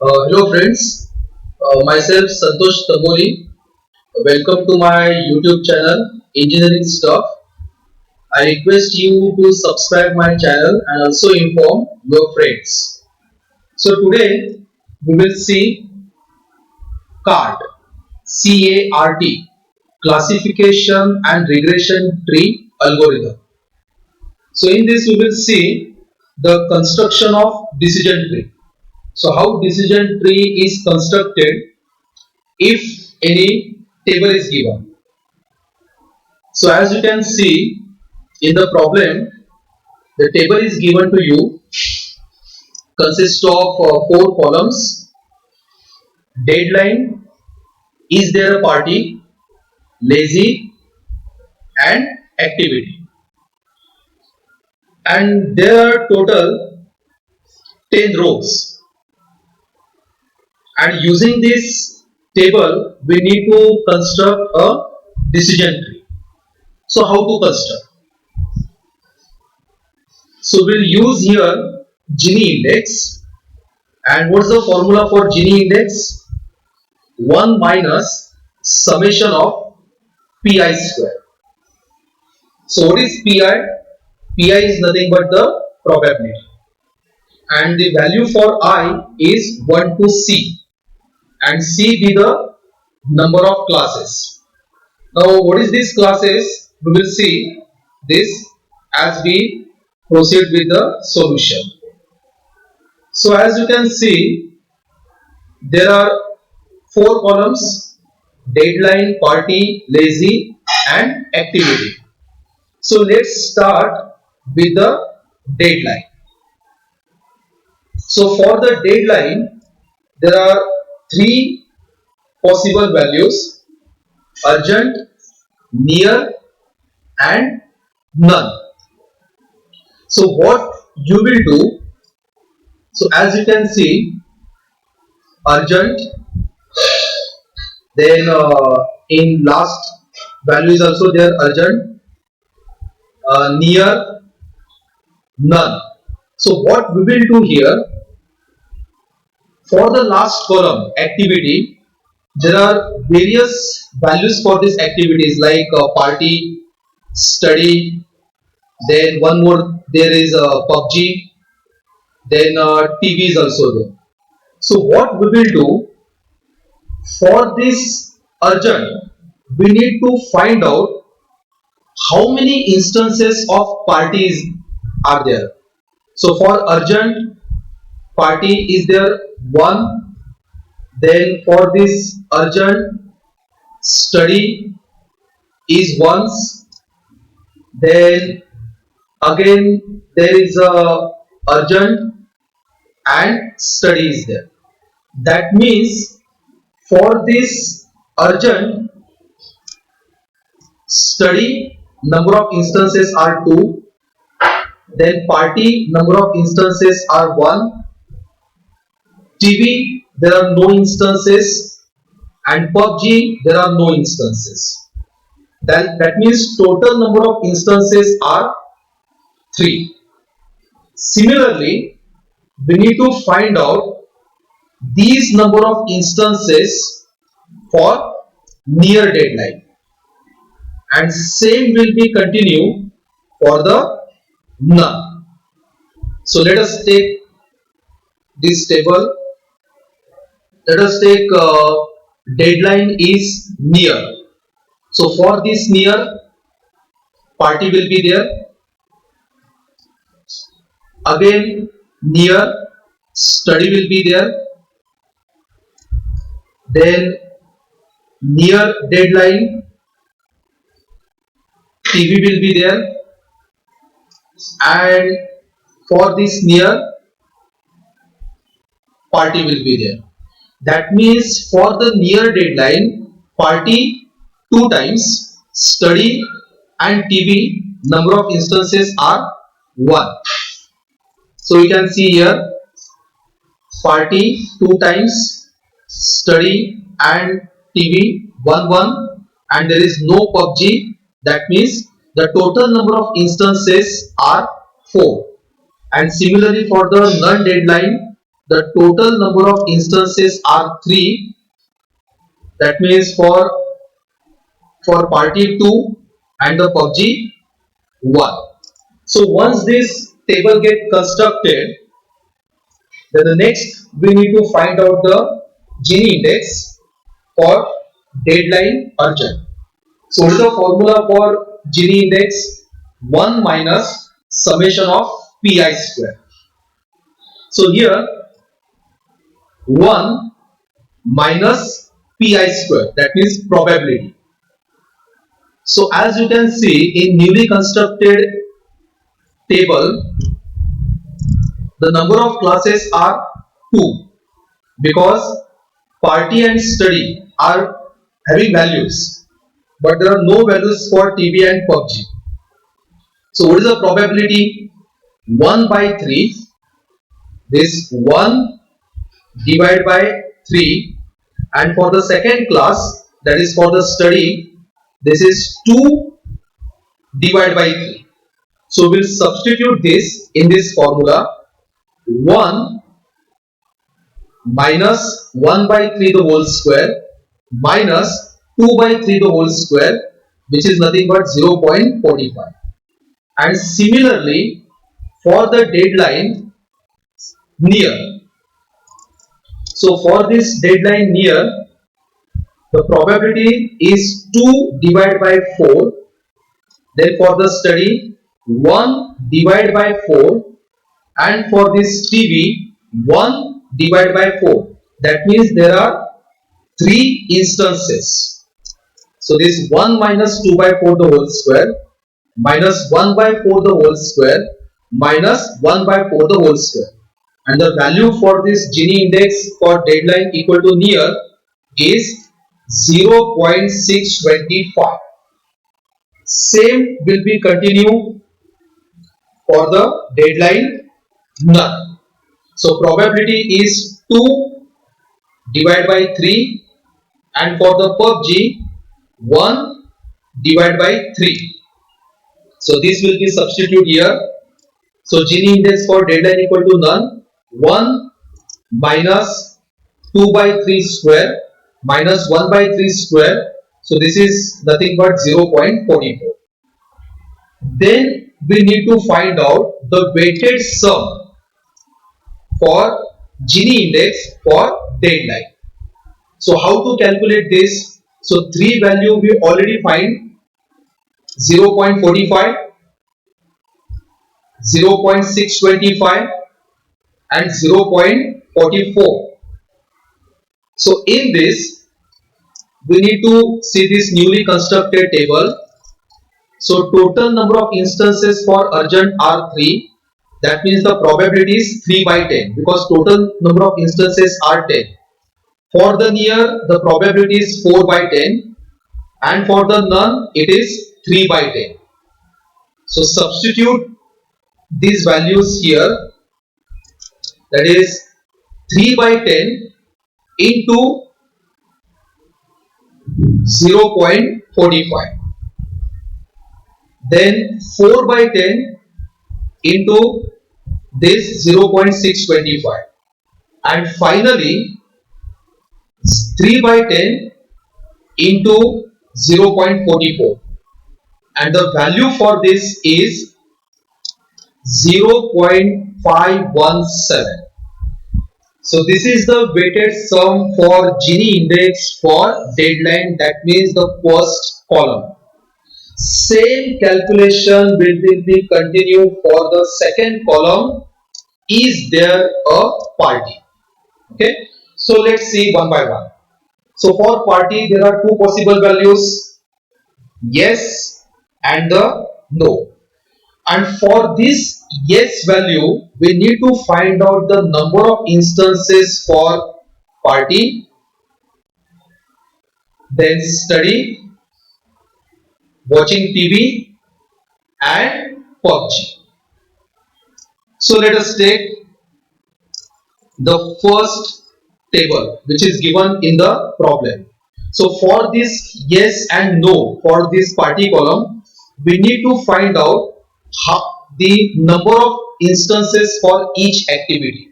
Hello friends, myself Santosh Tamboli. Welcome to my YouTube channel Engineering Stuff. I request you to subscribe my channel and also inform your friends. So today we will see CART, CART, classification and regression tree algorithm. So in this we will see the construction of decision tree. So how decision tree is constructed if any table is given. So as you can see in the problem, the table is given to you, consists of four columns: deadline, is there a party, lazy, and activity. And there are total 10 rows. And using this table, we need to construct a decision tree. So how to construct? So we'll use here Gini index. And what's the formula for Gini index? 1 minus summation of pi square. So what is pi? Pi is nothing but the probability. And the value for I is 1 to c. And c be the number of classes. Now what is this classes? We will see this as we proceed with the solution. So as you can see, there are four columns: deadline, party, lazy, and activity. So let's start with the deadline. So for the deadline, there are three possible values: urgent, near, and none. So what you will do? So as you can see, urgent, then in last value is also there, urgent, near, none. So what we will do here, for the last column activity, there are various values for these activities like party, study, then one more there is PUBG, then TV is also there. So what we will do, for this urgent, we need to find out how many instances of parties are there. So for urgent, party is there one. Then for this urgent, study is once. Then again there is a urgent and study is there. That means for this urgent, study number of instances are 2, then party number of instances are 1, TV there are no instances, and PUBG there are no instances. That means total number of instances are 3. Similarly, we need to find out these number of instances for near deadline, and same will be continue for the none. So let us take this table. Let us take deadline is near. So for this near, party will be there. Again near, study will be there. Then near deadline, TV will be there. And for this near, party will be there. That means for the near deadline, party 2 times, study and TV number of instances are 1. So you can see here, party 2 times, study and TV 1, and there is no PUBG. That means the total number of instances are 4. And similarly for the none deadline, the total number of instances are 3. That means for party 2 and the PUBG 1. So once this table get constructed, then the next we need to find out the Gini index for deadline urgent. So what is the formula for Gini index? 1 minus summation of pi square. So here 1 minus pi square, that means probability. So as you can see in newly constructed table, the number of classes are 2 because party and study are having values, but there are no values for TB and PUBG. So what is the probability? 1 by 3. This 1 divided by 3, and for the second class, that is for the study, this is 2 divided by 3. So we'll substitute this in this formula. 1 minus 1 by 3 the whole square minus 2 by 3 the whole square, which is nothing but 0.45. And similarly for the deadline near, so for this deadline near, the probability is 2 divided by 4. Then for the study 1 divided by 4, and for this TB 1 divided by 4. That means there are 3 instances. So this 1 minus 2 by 4 the whole square minus 1 by 4 the whole square minus 1 by 4 the whole square, and the value for this Gini index for deadline equal to near is 0.625. Same will be continue for the deadline none. So probability is 2 divided by 3, and for the PUBG 1 divided by 3. So this will be substitute here. So Gini index for deadline equal to none. 1 minus 2 by 3 square minus 1 by 3 square. So this is nothing but 0.44. Then we need to find out the weighted sum for Gini index for deadline. So how to calculate this? So 3 value we already find: 0.45, 0.625 and 0.44. So in this we need to see this newly constructed table. So total number of instances for urgent are 3. That means the probability is 3 by 10 because total number of instances are 10. For the near, the probability is 4 by 10, and for the none it is 3 by 10. So substitute these values here, that is 3 by 10 into 0.45, then 4 by 10 into this 0.625, and finally 3 by 10 into 0.44, and the value for this is 0.517. So this is the weighted sum for Gini index for deadline, that means the first column. Same calculation will be continued for the second column. Is there a party? Okay, so let's see one by one. So for party there are 2 possible values, yes and the no. And for this yes value, we need to find out the number of instances for party, then study, watching TV and PUBG. So let us take the first table which is given in the problem. So for this yes and no for this party column, we need to find out the number of instances for each activity.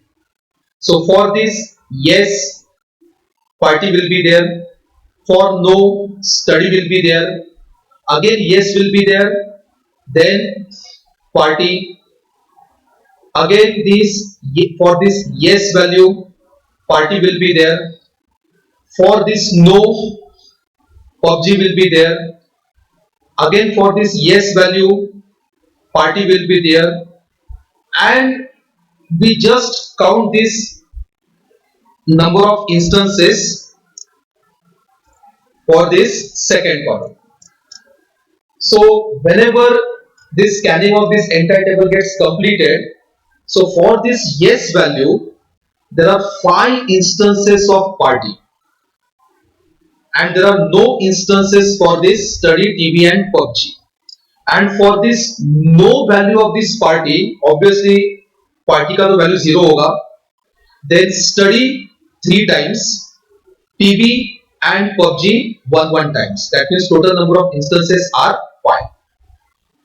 So for this yes, party will be there. For no, study will be there. Again yes will be there. Then party. Again this for this yes value, party will be there. For this no, PUBG will be there. Again for this yes value, party will be there. And we just count this number of instances for this second column. So whenever this scanning of this entire table gets completed, so for this yes value, there are 5 instances of party, and there are no instances for this study, TV and PUBG. And for this no value of this party, obviously party का तो value 0 होगा. Then study 3 times, TV and PUBG 1 times. That means total number of instances are 5.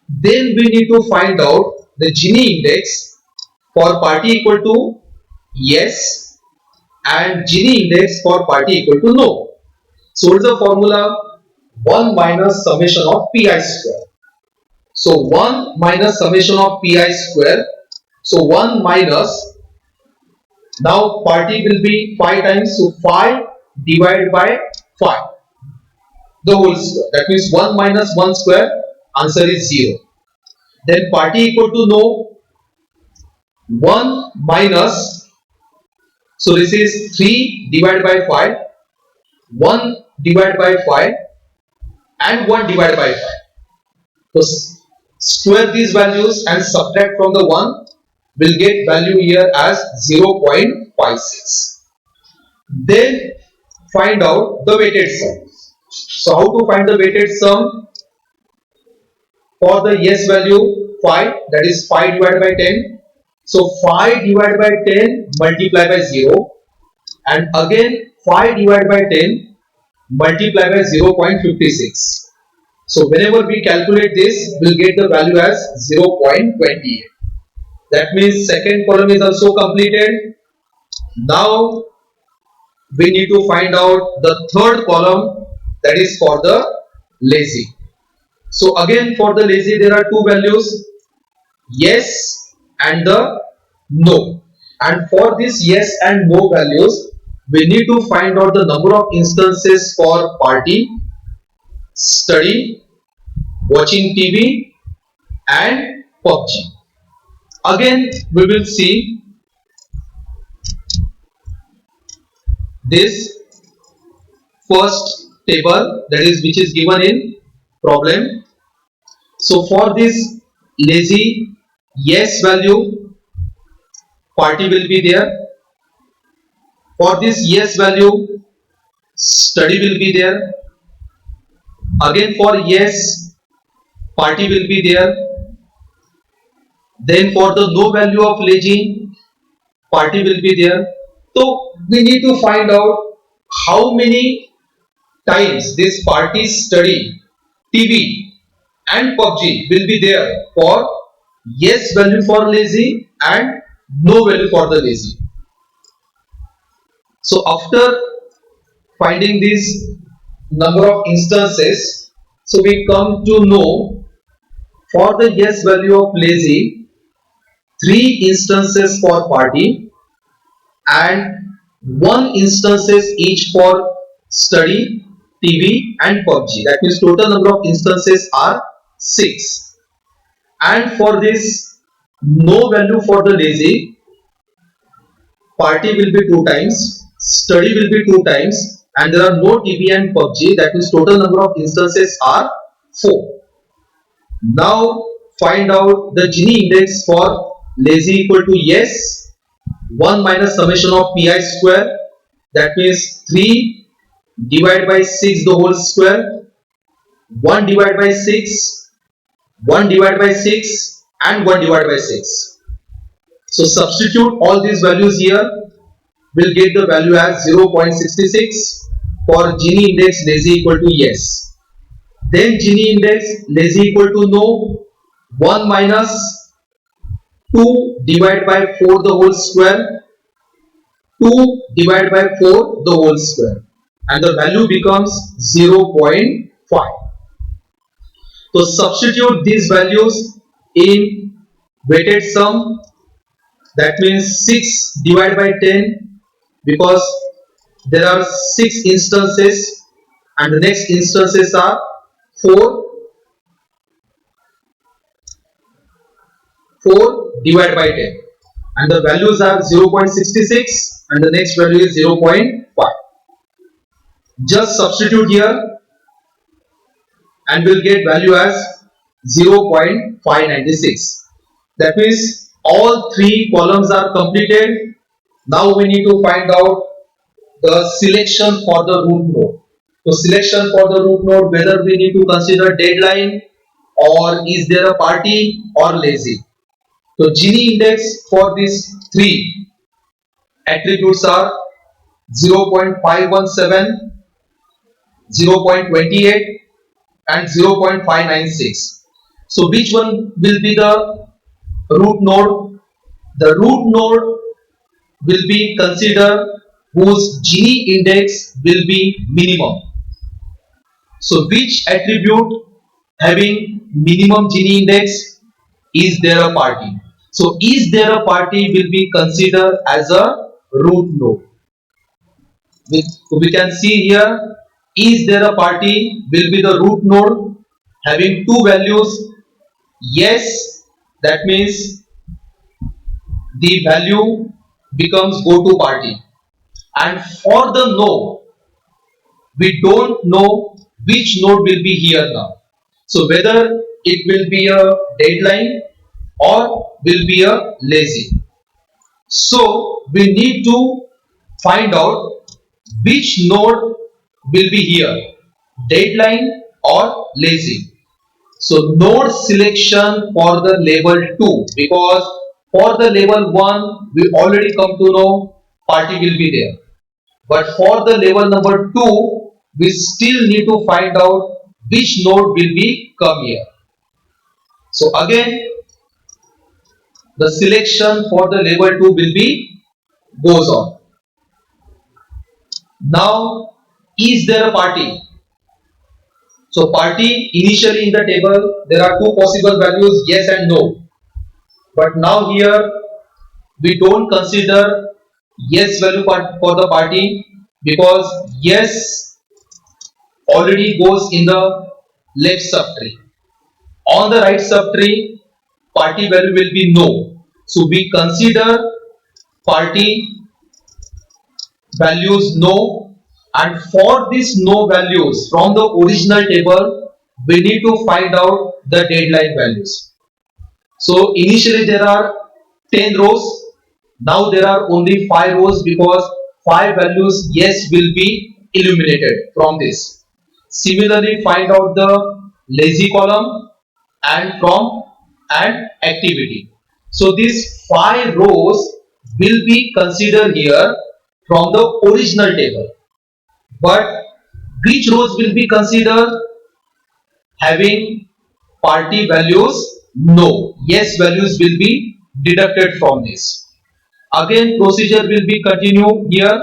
Then we need to find out the Gini index for party equal to yes and Gini index for party equal to no. So what is the formula? 1 minus summation of pi square. So 1 minus summation of pi square. So 1 minus, now party will be 5 times, so 5 divided by 5, the whole square. That means 1 minus 1 square, answer is 0. Then party equal to no, 1 minus, so this is 3 divided by 5, 1 divided by 5 and 1 divided by 5. So square these values and subtract from the 1, will get value here as 0.56. Then find out the weighted sum. So how to find the weighted sum? For the yes value 5, that is 5 divided by 10. So 5 divided by 10 multiply by 0, and again 5 divided by 10 multiply by 0.56. So whenever we calculate this, we'll get the value as 0.28. That means second column is also completed. Now we need to find out the third column, that is for the lazy. So again for the lazy there are 2 values, yes and the no. And for this yes and no values, we need to find out the number of instances for party, study, watching TV and PUBG. Again we will see this first table, that is which is given in problem. So for this lazy, yes value, party will be there. For this yes value, study will be there. Again for yes, party will be there. Then for the no value of lazy, party will be there. So we need to find out how many times this party, study, TV and PUBG will be there for yes value for lazy and no value for the lazy. So after finding this number of instances, so we come to know for the yes value of lazy, 3 instances for party and 1 instances each for study, TV and PUBG. That means total number of instances are 6. And for this no value for the lazy, party will be 2 times, study will be 2 times, and there are no TV and PUBG. That means total number of instances are 4. Now find out the Gini index for lazy equal to yes, 1 minus summation of pi square, that means 3 divided by 6 the whole square, 1 divided by 6, 1 divided by 6 and 1 divided by 6. So substitute all these values here, will get the value as 0.66 for Gini index lazy equal to yes. Then Gini index lazy equal to no, 1 minus 2 divided by 4 the whole square, 2 divided by 4 the whole square, and the value becomes 0.5. So substitute these values in weighted sum. That means 6 divided by 10, because there are 6 instances and the next instances are 4 divided by 10, and the values are 0.66 and the next value is 0.5. Just substitute here and we'll get value as 0.596. That means all 3 columns are completed. Now we need to find out the selection for the root node. So selection for the root node, whether we need to consider deadline or is there a party or lazy. So Gini index for these 3 attributes are 0.517, 0.28 and 0.596. So which one will be the root node? The root node will be considered whose Gini index will be minimum. So which attribute having minimum Gini index? Is there a party? So is there a party will be considered as a root node. We can see here, is there a party will be the root node having 2 values. Yes, that means the value becomes go to party. And for the no, we don't know which node will be here now. So whether it will be a deadline or will be a lazy. So we need to find out which node will be here, deadline or lazy. So node selection for the label 2, because for the label 1 we already come to know party will be there. But for the label number 2 we still need to find out which node will be come here. So again the selection for the label 2 will be goes on. Now is there a party? So party initially in the table there are 2 possible values, yes and no. But now here we don't consider yes value for the party, because yes already goes in the left subtree. On the right subtree party value will be no. So we consider party values no, and for these no values from the original table we need to find out the deadline values. So initially there are 10 rows, now there are only 5 rows because 5 values yes will be eliminated from this. Similarly find out the lazy column and from and activity. So these 5 rows will be considered here from the original table. But which rows will be considered? Having party values no, yes values will be deducted from this. Again procedure will be continue here.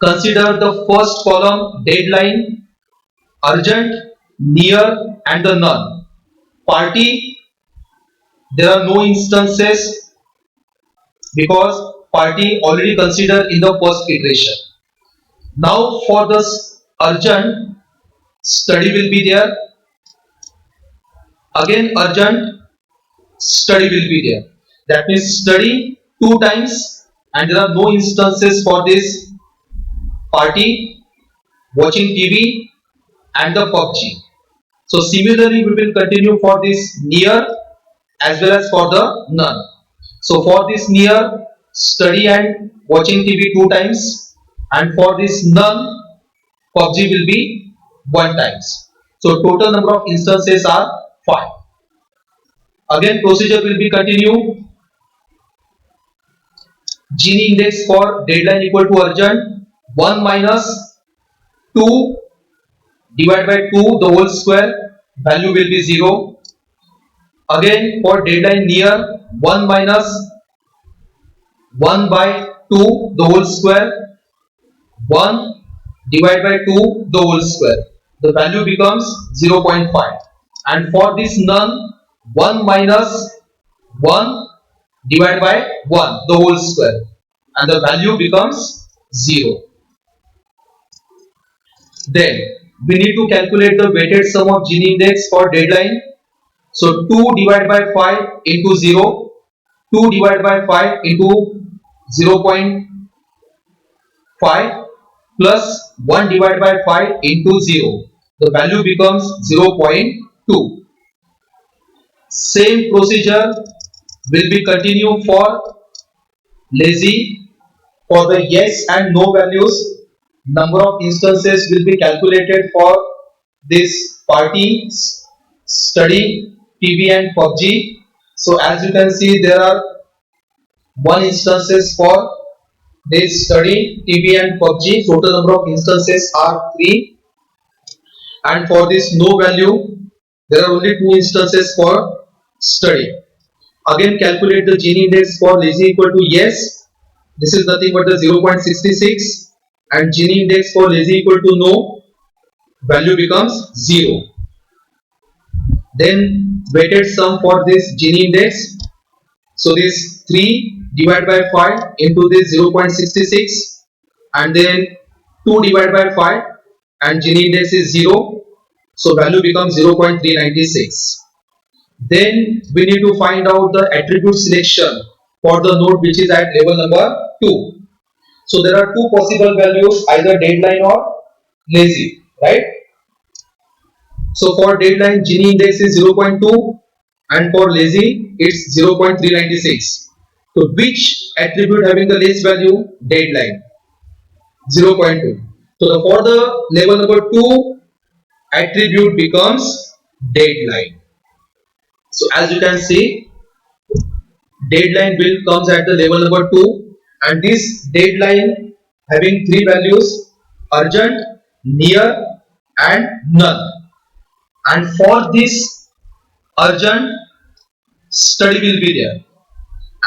Consider the first column deadline, urgent, near and the none. Party there are no instances because party already considered in the first iteration. Now for the urgent, study will be there. Again urgent, study will be there. That means study 2 times, and there are no instances for this party, watching TV and the PUBG. So similarly we will continue for this near as well as for the none. So for this near, study and watching TV 2 times, and for this none, PUBG will be 1 times. So total number of instances are 5. Again procedure will be continue. Gini index for deadline equal to urgent, 1 minus 2 divided by 2 the whole square, value will be 0. Again for deadline near, 1 minus 1 by 2 the whole square, 1 divided by 2 the whole square. The value becomes 0.5. And for this none, 1 minus 1 divided by 1 the whole square, and the value becomes 0. Then we need to calculate the weighted sum of Gini index for deadline. So 2 divided by 5 into 0, 2 divided by 5 into 0.5 plus 1 divided by 5 into 0. The value becomes 0.2. Same procedure will be continued for lazy. For the yes and no values, number of instances will be calculated for this party, study, TV and PUBG. So as you can see, there are 1 instances for this study, TV and PUBG. Total number of instances are 3. And for this no value, there are only 2 instances for study. Again, calculate the Gini index for lazy equal to yes. This is nothing but the 0.66, and Gini index for lazy equal to no, value becomes 0. Then weighted sum for this Gini index. So this 3 divided by 5 into this 0.66, and then 2 divided by 5, and Gini index is 0. So value becomes 0.396. Then we need to find out the attribute selection for the node which is at level number 2. So there are 2 possible values, either deadline or lazy, right? So for deadline, Gini index is 0.2, and for lazy it's 0.396. So which attribute having the less value? Deadline, 0.2. So for the level number 2, attribute becomes deadline. So as you can see, deadline will comes at the level number 2, and this deadline having 3 values: urgent, near and none. And for this urgent, study will be there,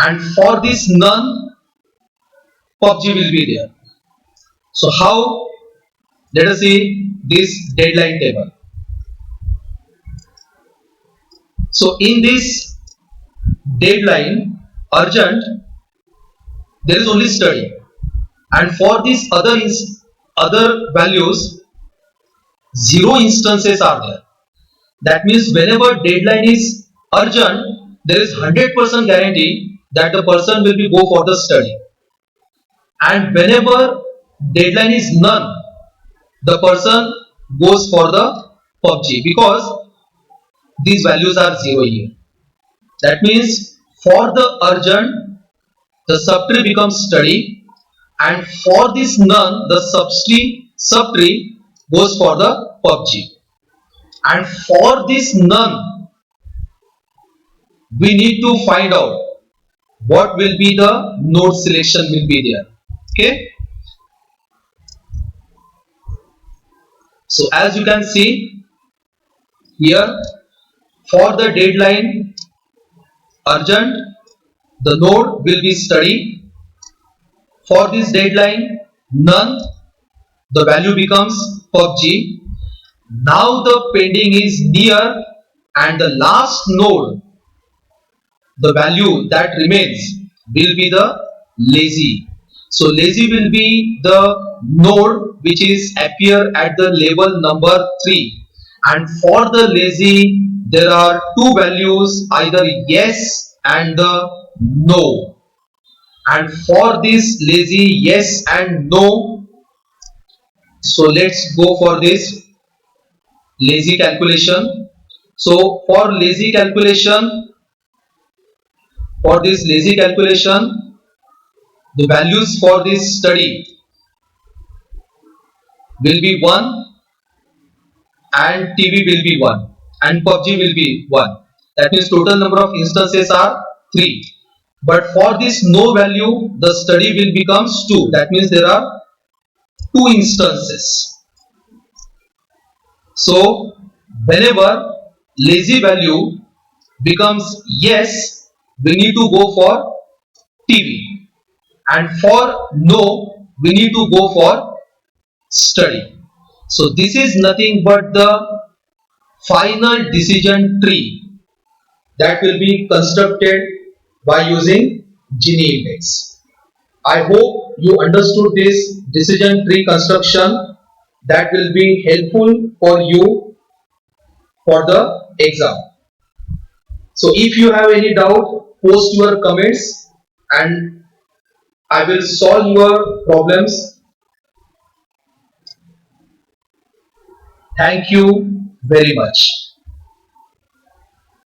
and for this none, PUBG will be there. So how? Let us see this deadline table. So in this deadline, urgent, there is only study, and for these other values, 0 instances are there. That means whenever deadline is urgent, there is 100% guarantee that the person will be go for the study, and whenever deadline is none, the person goes for the PUBG, because these values are 0 here. That means for the urgent, the subtree becomes study, and for this none, the subtree goes for the PUBG. And for this none, we need to find out what will be the node selection will be there. Okay. So as you can see here, for the deadline urgent, the node will be study. For this deadline none, the value becomes PUBG. Now the pending is near, and the last node, the value that remains will be the lazy. So lazy will be the node which is appear at the level number 3, and for the lazy there are 2 values, either yes and the no. And for this lazy yes and no, so let's go for this lazy calculation. So for lazy calculation, the values for this study will be 1, and TV will be 1, and PUBG will be 1. That means total number of instances are 3. But for this no value, the study will becomes 2. That means there are 2 instances. So whenever lazy value becomes yes, we need to go for TV. and for no, we need to go for study. So this is nothing but the final decision tree that will be constructed by using Gini index. I hope you understood this decision tree construction that will be helpful for you for the exam. So if you have any doubt, post your comments and I will solve your problems. Thank you very much.